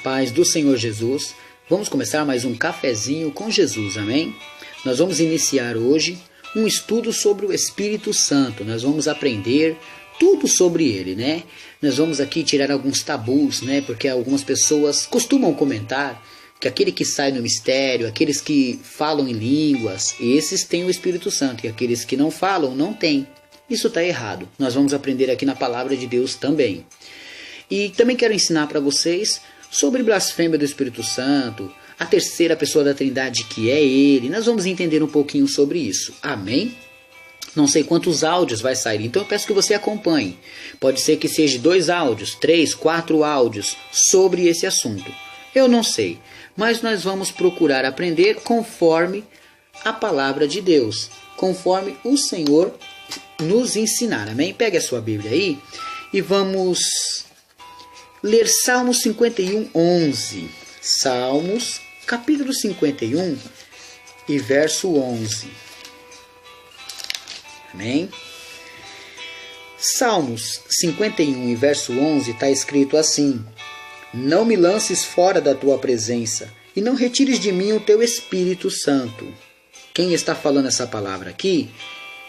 paz do Senhor Jesus. Vamos começar mais um cafezinho com Jesus, amém? Nós vamos iniciar hoje um estudo sobre o Espírito Santo. Nós vamos aprender tudo sobre ele, né? Nós vamos aqui tirar alguns tabus, né? Porque algumas pessoas costumam comentar que aquele que sai no mistério, aqueles que falam em línguas, esses têm o Espírito Santo, e aqueles que não falam, não têm. Isso está errado. Nós vamos aprender aqui na palavra de Deus também. E também quero ensinar para vocês sobre blasfêmia do Espírito Santo, a terceira pessoa da Trindade que é Ele. Nós vamos entender um pouquinho sobre isso. Amém? Não sei quantos áudios vai sair, então eu peço que você acompanhe. Pode ser que seja 2 áudios, 3, 4 áudios sobre esse assunto. Eu não sei, mas nós vamos procurar aprender conforme a palavra de Deus, conforme o Senhor nos ensinar. Amém? Pegue a sua Bíblia aí e vamos ler Salmos 51, 11. Salmos, capítulo 51 e verso 11. Amém? Salmos 51 e verso 11 está escrito assim: Não me lances fora da tua presença e não retires de mim o teu Espírito Santo. Quem está falando essa palavra aqui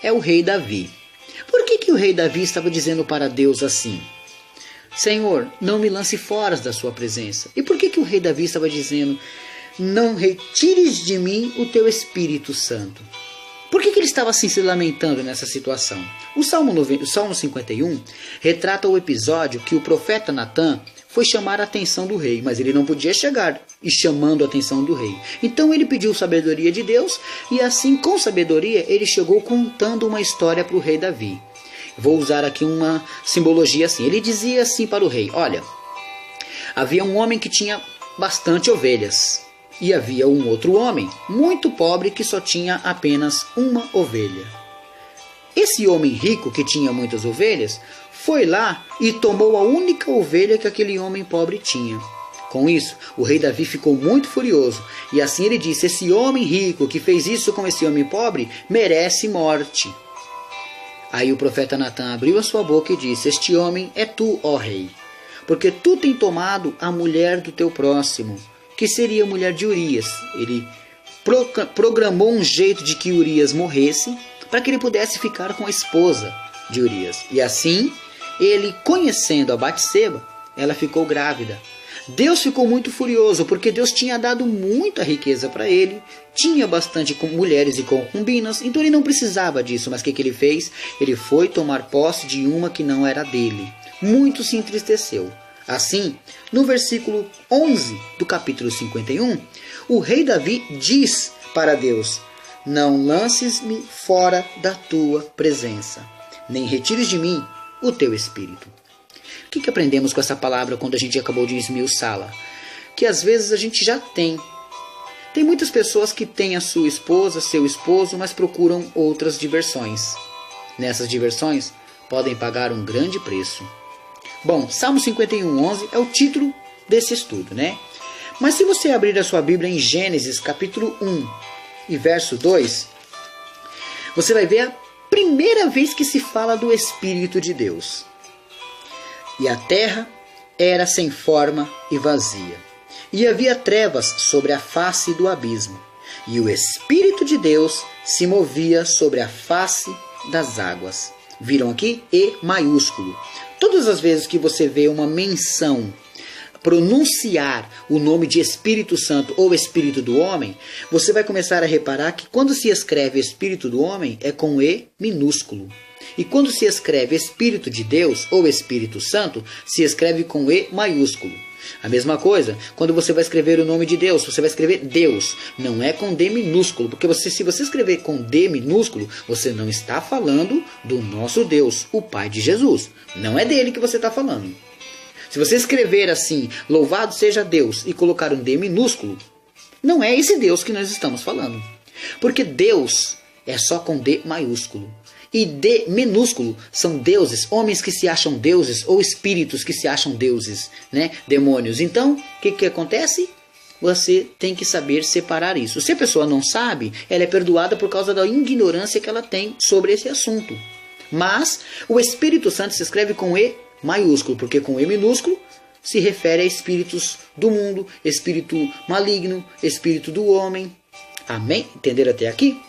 é o rei Davi. Por que o rei Davi estava dizendo para Deus assim? Senhor, não me lance fora da sua presença. E por que o rei Davi estava dizendo, não retires de mim o teu Espírito Santo? Por que ele estava assim se lamentando nessa situação? O Salmo 51 retrata o episódio que o profeta Natã foi chamar a atenção do rei, mas ele não podia chegar e chamando a atenção do rei. Então ele pediu sabedoria de Deus e assim, com sabedoria, ele chegou contando uma história para o rei Davi. Vou usar aqui uma simbologia assim. Ele dizia assim para o rei: olha, havia um homem que tinha bastante ovelhas. E havia um outro homem, muito pobre, que só tinha apenas uma ovelha. Esse homem rico, que tinha muitas ovelhas, foi lá e tomou a única ovelha que aquele homem pobre tinha. Com isso, o rei Davi ficou muito furioso. E assim ele disse: esse homem rico que fez isso com esse homem pobre merece morte. Aí o profeta Natã abriu a sua boca e disse: este homem é tu, ó rei, porque tu tem tomado a mulher do teu próximo, que seria a mulher de Urias. Ele programou um jeito de que Urias morresse, para que ele pudesse ficar com a esposa de Urias. E assim, ele, conhecendo a Batseba, ela ficou grávida. Deus ficou muito furioso, porque Deus tinha dado muita riqueza para ele, tinha bastante mulheres e concubinas, então ele não precisava disso. Mas o que ele fez? Ele foi tomar posse de uma que não era dele. Muito se entristeceu. Assim, no versículo 11 do capítulo 51, o rei Davi diz para Deus: não lances-me fora da tua presença, nem retires de mim o teu espírito. O que aprendemos com essa palavra quando a gente acabou de esmiuçá-la? Que às vezes a gente já tem. Tem muitas pessoas que têm a sua esposa, seu esposo, mas procuram outras diversões. Nessas diversões, podem pagar um grande preço. Bom, Salmo 51, 11 é o título desse estudo, né? Mas se você abrir a sua Bíblia em Gênesis, capítulo 1 e verso 2, você vai ver a primeira vez que se fala do Espírito de Deus. E a terra era sem forma e vazia, e havia trevas sobre a face do abismo, e o Espírito de Deus se movia sobre a face das águas. Viram aqui? E maiúsculo. Todas as vezes que você vê uma menção pronunciar o nome de Espírito Santo ou Espírito do homem, você vai começar a reparar que quando se escreve Espírito do homem é com E minúsculo. E quando se escreve Espírito de Deus ou Espírito Santo, se escreve com E maiúsculo. A mesma coisa, quando você vai escrever o nome de Deus, você vai escrever Deus, não é com D minúsculo, porque se você escrever com D minúsculo, você não está falando do nosso Deus, o Pai de Jesus. Não é dele que você está falando. Se você escrever assim, louvado seja Deus, e colocar um D minúsculo, não é esse Deus que nós estamos falando. Porque Deus é só com D maiúsculo. E D minúsculo são deuses, homens que se acham deuses ou espíritos que se acham deuses, né? Demônios. Então, o que acontece? Você tem que saber separar isso. Se a pessoa não sabe, ela é perdoada por causa da ignorância que ela tem sobre esse assunto. Mas o Espírito Santo se escreve com E maiúsculo, porque com E minúsculo se refere a espíritos do mundo, espírito maligno, espírito do homem. Amém? Entenderam até aqui?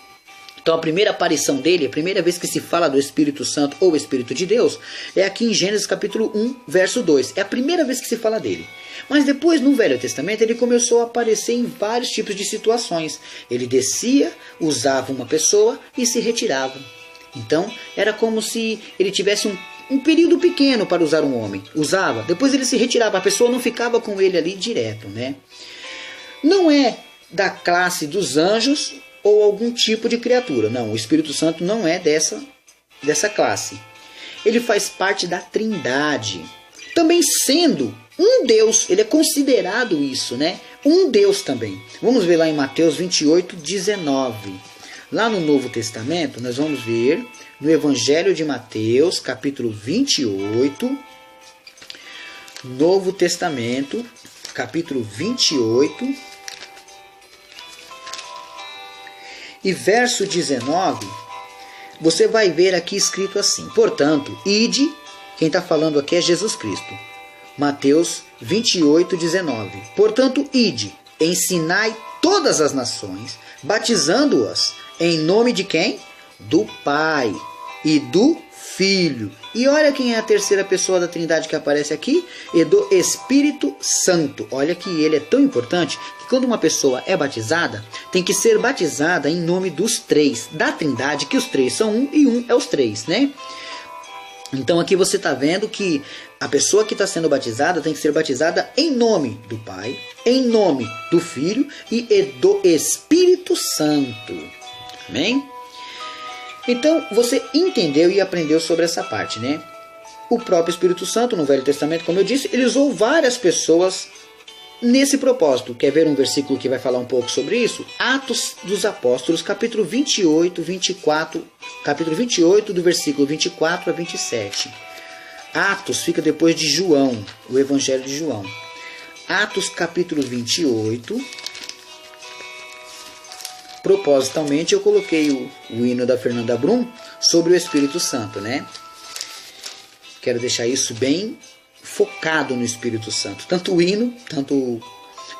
Então a primeira aparição dele, a primeira vez que se fala do Espírito Santo ou Espírito de Deus, é aqui em Gênesis capítulo 1, verso 2. É a primeira vez que se fala dele. Mas depois, no Velho Testamento, ele começou a aparecer em vários tipos de situações. Ele descia, usava uma pessoa e se retirava. Então, era como se ele tivesse um período pequeno para usar um homem. Usava, depois ele se retirava, a pessoa não ficava com ele ali direto, né? Não é da classe dos anjos ou algum tipo de criatura. Não, o Espírito Santo não é dessa classe. Ele faz parte da Trindade. Também sendo um Deus, ele é considerado isso, né? Um Deus também. Vamos ver lá em Mateus 28, 19. Lá no Novo Testamento, nós vamos ver no Evangelho de Mateus, capítulo 28. Novo Testamento, capítulo 28. E verso 19, você vai ver aqui escrito assim: portanto, ide, quem está falando aqui é Jesus Cristo. Mateus 28, 19. Portanto, ide, ensinai todas as nações, batizando-as em nome de quem? Do Pai e do Filho. E olha quem é a terceira pessoa da Trindade que aparece aqui, e do Espírito Santo. Olha que ele é tão importante que quando uma pessoa é batizada, tem que ser batizada em nome dos três, da Trindade, que os três são um e um é os três, né? Então aqui você está vendo que a pessoa que está sendo batizada tem que ser batizada em nome do Pai, em nome do Filho e do Espírito Santo. Amém? Então, você entendeu e aprendeu sobre essa parte, né? O próprio Espírito Santo, no Velho Testamento, como eu disse, ele usou várias pessoas nesse propósito. Quer ver um versículo que vai falar um pouco sobre isso? Atos dos Apóstolos, capítulo 28, 24, capítulo 28, do versículo 24 a 27. Atos fica depois de João, o Evangelho de João. Atos, capítulo 28... Propositalmente eu coloquei o hino da Fernanda Brum sobre o Espírito Santo, né? Quero deixar isso bem focado no Espírito Santo. Tanto o hino, tanto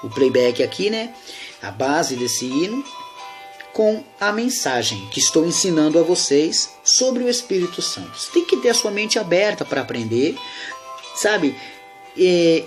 o playback aqui, né? A base desse hino, com a mensagem que estou ensinando a vocês sobre o Espírito Santo. Você tem que ter a sua mente aberta para aprender, sabe?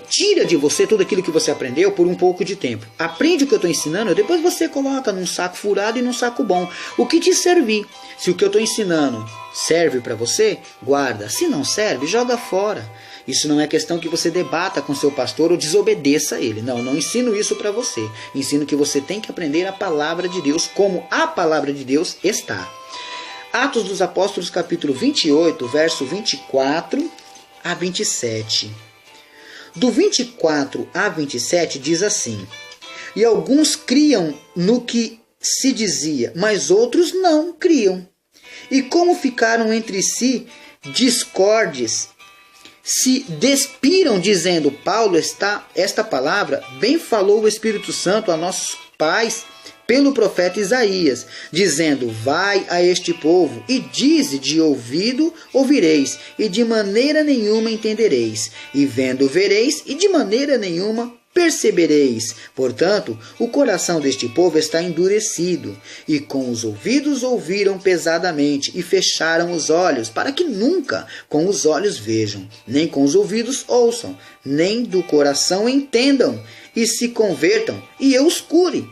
Tira de você tudo aquilo que você aprendeu por um pouco de tempo. Aprende o que eu estou ensinando, depois você coloca num saco furado e num saco bom. O que te servir. Se o que eu estou ensinando serve para você, guarda. Se não serve, joga fora. Isso não é questão que você debata com seu pastor ou desobedeça a ele. Não ensino isso para você. Ensino que você tem que aprender a palavra de Deus como a palavra de Deus está. Atos dos Apóstolos, capítulo 28, verso 24 a 27. Do 24 a 27 diz assim: e alguns criam no que se dizia, mas outros não criam. E como ficaram entre si discordes, se despiram dizendo: Paulo esta palavra bem falou o Espírito Santo a nossos pais pelo profeta Isaías, dizendo: vai a este povo e dize: de ouvido ouvireis, e de maneira nenhuma entendereis, e vendo vereis, e de maneira nenhuma percebereis. Portanto, o coração deste povo está endurecido, e com os ouvidos ouviram pesadamente, e fecharam os olhos, para que nunca com os olhos vejam, nem com os ouvidos ouçam, nem do coração entendam, e se convertam, e eu os cure.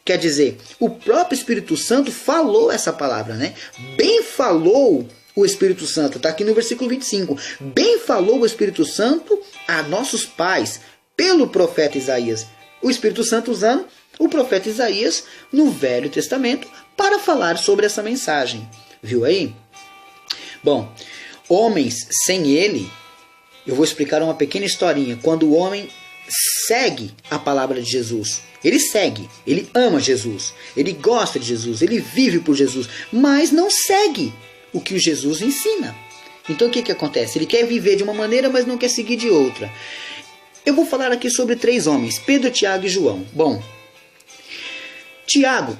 Quer dizer, o próprio Espírito Santo falou essa palavra, né? Bem falou o Espírito Santo, está aqui no versículo 25. Bem falou o Espírito Santo a nossos pais pelo profeta Isaías. O Espírito Santo usando o profeta Isaías no Velho Testamento para falar sobre essa mensagem. Viu aí? Bom, homens sem ele, eu vou explicar uma pequena historinha. Quando o homem segue a palavra de Jesus, ele segue, ele ama Jesus, ele gosta de Jesus, ele vive por Jesus, mas não segue o que o Jesus ensina. Então o que acontece? Ele quer viver de uma maneira, mas não quer seguir de outra. Eu vou falar aqui sobre 3 homens, Pedro, Tiago e João. Bom, Tiago,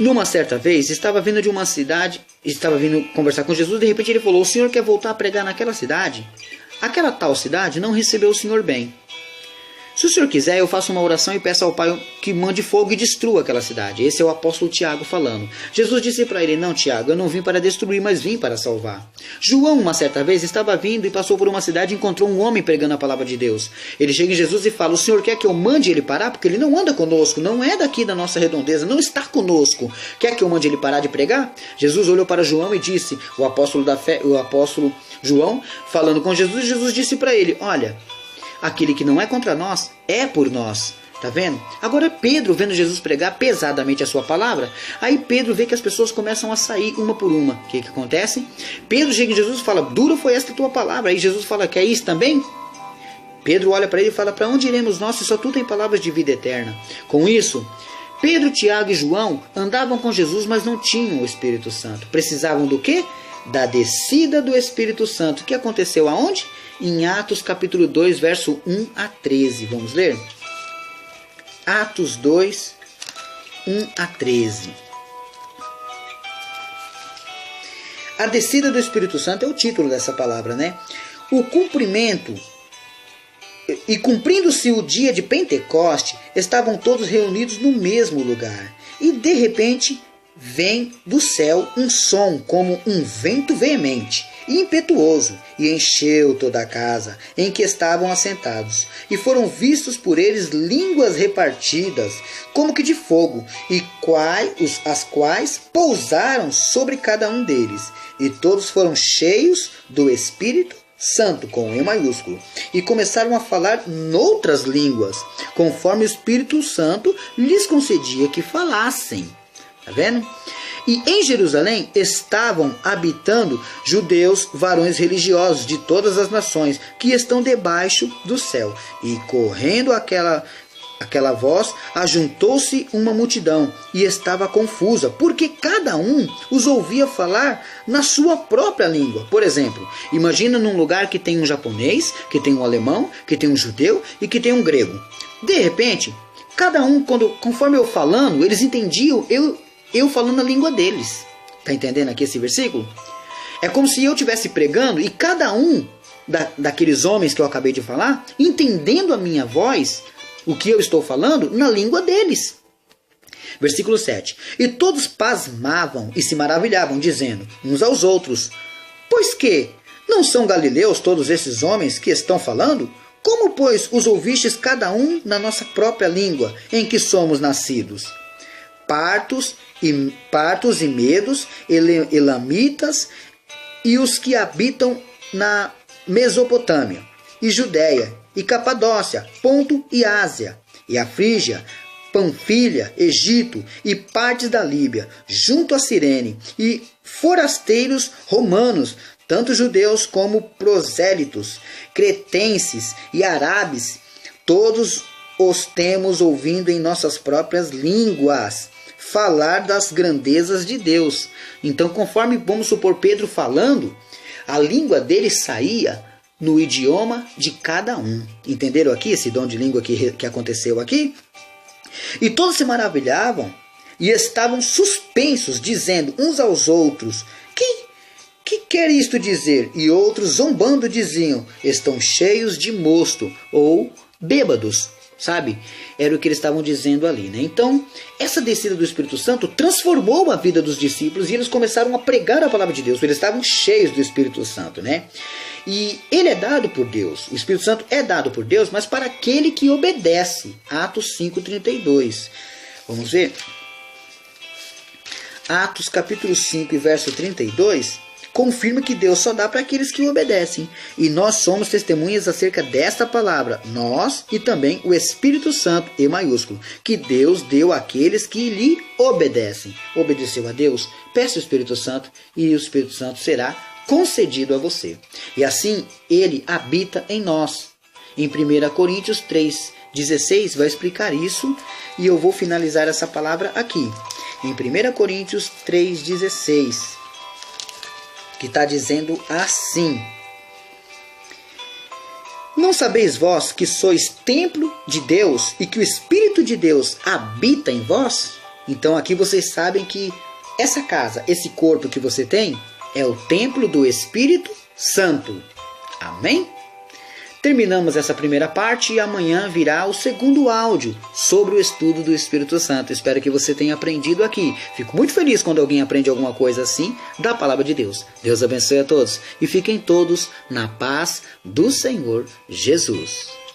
numa certa vez, estava vindo de uma cidade, estava vindo conversar com Jesus, de repente ele falou: o senhor quer voltar a pregar naquela cidade? aquela tal cidade não recebeu o Senhor bem. Se o Senhor quiser, eu faço uma oração e peço ao Pai que mande fogo e destrua aquela cidade. Esse é o apóstolo Tiago falando. Jesus disse para ele: não, Tiago, eu não vim para destruir, mas vim para salvar. João, uma certa vez, estava vindo e passou por uma cidade e encontrou um homem pregando a palavra de Deus. Ele chega em Jesus e fala: o Senhor quer que eu mande ele parar? Porque ele não anda conosco, não é daqui da nossa redondeza, não está conosco. Quer que eu mande ele parar de pregar? Jesus olhou para João e disse, o apóstolo João, falando com Jesus, Jesus disse para ele: olha, aquele que não é contra nós, é por nós. Tá vendo? Agora Pedro, vendo Jesus pregar pesadamente a sua palavra, aí Pedro vê que as pessoas começam a sair uma por uma. O que acontece? Pedro chega em Jesus e fala: dura foi esta tua palavra. Aí Jesus fala: quer isso também? Pedro olha para ele e fala: para onde iremos nós se só tu tem palavras de vida eterna? Com isso, Pedro, Tiago e João andavam com Jesus, mas não tinham o Espírito Santo. Precisavam do quê? Da descida do Espírito Santo. O que aconteceu aonde? Em Atos capítulo 2, verso 1 a 13. Vamos ler? Atos 2, 1 a 13. A descida do Espírito Santo é o título dessa palavra, né? O cumprimento, e cumprindo-se o dia de Pentecoste, estavam todos reunidos no mesmo lugar. E de repente vem do céu um som como um vento veemente e impetuoso, e encheu toda a casa em que estavam assentados. E foram vistos por eles línguas repartidas, como que de fogo, e as quais pousaram sobre cada um deles. E todos foram cheios do Espírito Santo, com E maiúsculo, e começaram a falar noutras línguas, conforme o Espírito Santo lhes concedia que falassem. Tá vendo? E em Jerusalém estavam habitando judeus, varões religiosos de todas as nações, que estão debaixo do céu. E correndo aquela voz, ajuntou-se uma multidão, e estava confusa, porque cada um os ouvia falar na sua própria língua. Por exemplo, imagina num lugar que tem um japonês, que tem um alemão, que tem um judeu e que tem um grego. De repente, cada um, conforme eu falando, eles entendiam eu falando a língua deles. Tá entendendo aqui esse versículo? É como se eu estivesse pregando e cada um daqueles homens que eu acabei de falar, entendendo a minha voz, o que eu estou falando, na língua deles. Versículo 7. E todos pasmavam e se maravilhavam, dizendo uns aos outros: pois que não são galileus todos esses homens que estão falando? Como, pois, os ouvistes cada um na nossa própria língua, em que somos nascidos? Partos e medos, elamitas e os que habitam na Mesopotâmia, e Judéia, e Capadócia, Ponto e Ásia, e a Frígia, Panfilha, Egito e partes da Líbia, junto a Cirene, e forasteiros romanos, tanto judeus como prosélitos, cretenses e árabes, todos os temos ouvindo em nossas próprias línguas falar das grandezas de Deus. Então, conforme, vamos supor, Pedro falando, a língua dele saía no idioma de cada um. Entenderam aqui esse dom de língua que aconteceu aqui? E todos se maravilhavam e estavam suspensos, dizendo uns aos outros: que quer isto dizer? E outros, zombando, diziam: estão cheios de mosto, ou bêbados. Sabe? Era o que eles estavam dizendo ali, né? Então, essa descida do Espírito Santo transformou a vida dos discípulos e eles começaram a pregar a palavra de Deus. Eles estavam cheios do Espírito Santo, né? E ele é dado por Deus. O Espírito Santo é dado por Deus, mas para aquele que obedece. Atos 5:32. Vamos ver? Atos capítulo 5 e verso 32... confirma que Deus só dá para aqueles que o obedecem. E nós somos testemunhas acerca desta palavra, nós e também o Espírito Santo, E maiúsculo, que Deus deu àqueles que lhe obedecem. Obedeceu a Deus? Peça o Espírito Santo e o Espírito Santo será concedido a você. E assim ele habita em nós. Em 1 Coríntios 3:16 vai explicar isso e eu vou finalizar essa palavra aqui. Em 1 Coríntios 3:16. que está dizendo assim: não sabeis vós que sois templo de Deus e que o Espírito de Deus habita em vós? Então aqui vocês sabem que essa casa, esse corpo que você tem, é o templo do Espírito Santo. Amém? Terminamos essa primeira parte e amanhã virá o segundo áudio sobre o estudo do Espírito Santo. Espero que você tenha aprendido aqui. Fico muito feliz quando alguém aprende alguma coisa assim da palavra de Deus. Deus abençoe a todos e fiquem todos na paz do Senhor Jesus.